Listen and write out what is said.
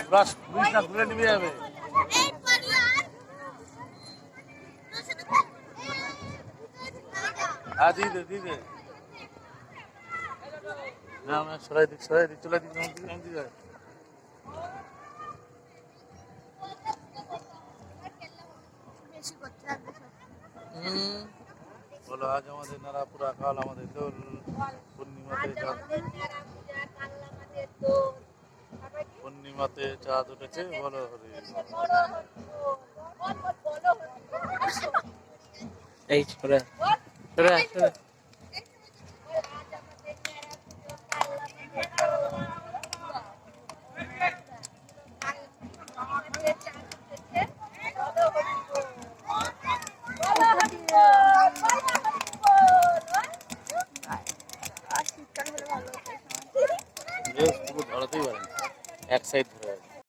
Brush ব্রিজটা ঘুরে নিয়ে যাবে। হ্যাঁ দিয়ে দে না সরাই দিক চলে দিক বলো আজ আমাদের নারাপুরা কাল আমাদের দোল পূর্ণিমাতে চাঁদ উঠেছে বলো এই ছোড়া